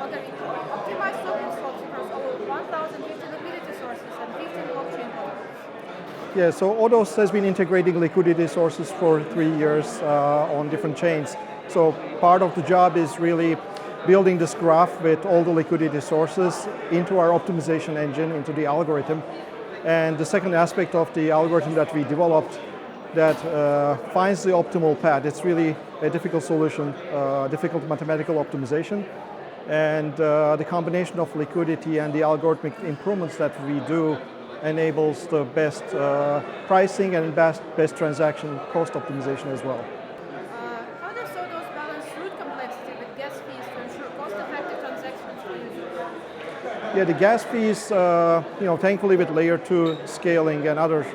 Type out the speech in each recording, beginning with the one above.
other optimized token swaps across over 1,050 liquidity sources and 15 blockchain protocols. Yeah, so ODOS has been integrating liquidity sources for 3 years on different chains. So part of the job is really building this graph with all the liquidity sources into our optimization engine, into the algorithm. And the second aspect of the algorithm that we developed that finds the optimal path. It's really a difficult solution, difficult mathematical optimization. And the combination of liquidity and the algorithmic improvements that we do enables the best pricing and best transaction cost optimization as well. How does ODOS balance root complexity with gas fees to ensure cost-effective transactions for users? Yeah, the gas fees, thankfully with layer 2 scaling and other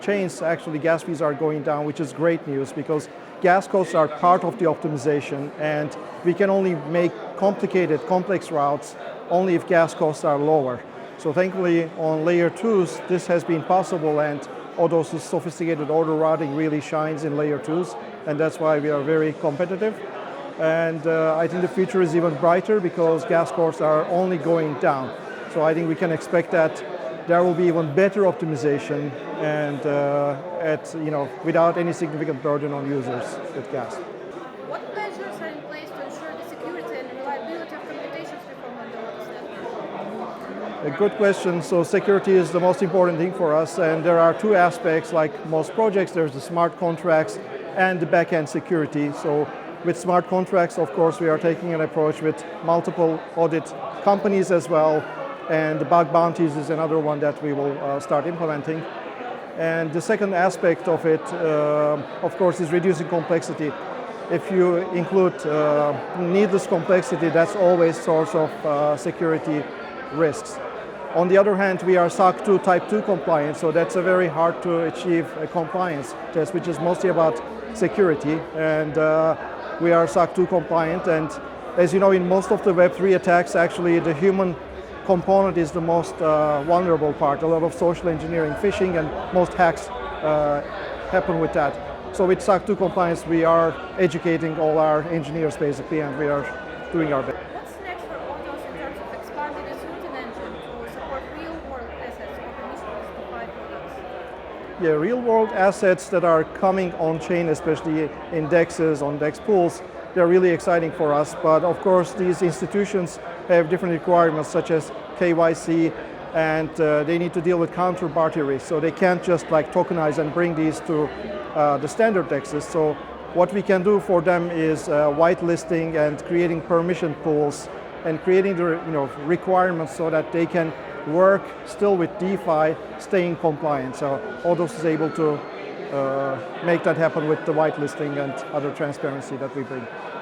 chains, actually gas fees are going down, which is great news because gas costs are part of the optimization and we can only make complicated, complex routes only if gas costs are lower. So thankfully on layer 2s this has been possible and ODOS' sophisticated order routing really shines in layer 2s and that's why we are very competitive. And I think the future is even brighter because gas costs are only going down. So I think we can expect that there will be even better optimization and without any significant burden on users with gas. What measures are in place to ensure the security and reliability of computations performed on the ODOS network? A good question. So security is the most important thing for us and there are two aspects like most projects. There's the smart contracts and the back-end security. So with smart contracts, of course, we are taking an approach with multiple audit companies as well. And the bug bounties is another one that we will start implementing. And the second aspect of it, of course, is reducing complexity. If you include needless complexity, that's always source of security risks. On the other hand, we are SOC 2 Type 2 compliant, so that's a very hard to achieve compliance test, which is mostly about security. And we are SOC 2 compliant, and as you know, in most of the Web3 attacks, actually the human component is the most vulnerable part. A lot of social engineering, phishing, and most hacks happen with that. So with SOC 2 compliance, we are educating all our engineers basically, and we are doing our best. What's next for ODOS in terms of expanding its routing engine to support real-world assets or permissionless DeFi products? Yeah, real-world assets that are coming on-chain, especially in DEXs, on DEX pools, they're really exciting for us, but of course these institutions have different requirements such as KYC and they need to deal with counterparty risk, so they can't just like tokenize and bring these to the standard DEXs. So what we can do for them is whitelisting and creating permission pools and creating the requirements so that they can work still with DeFi, staying compliant. So ODOS is able to make that happen with the whitelisting and other transparency that we bring.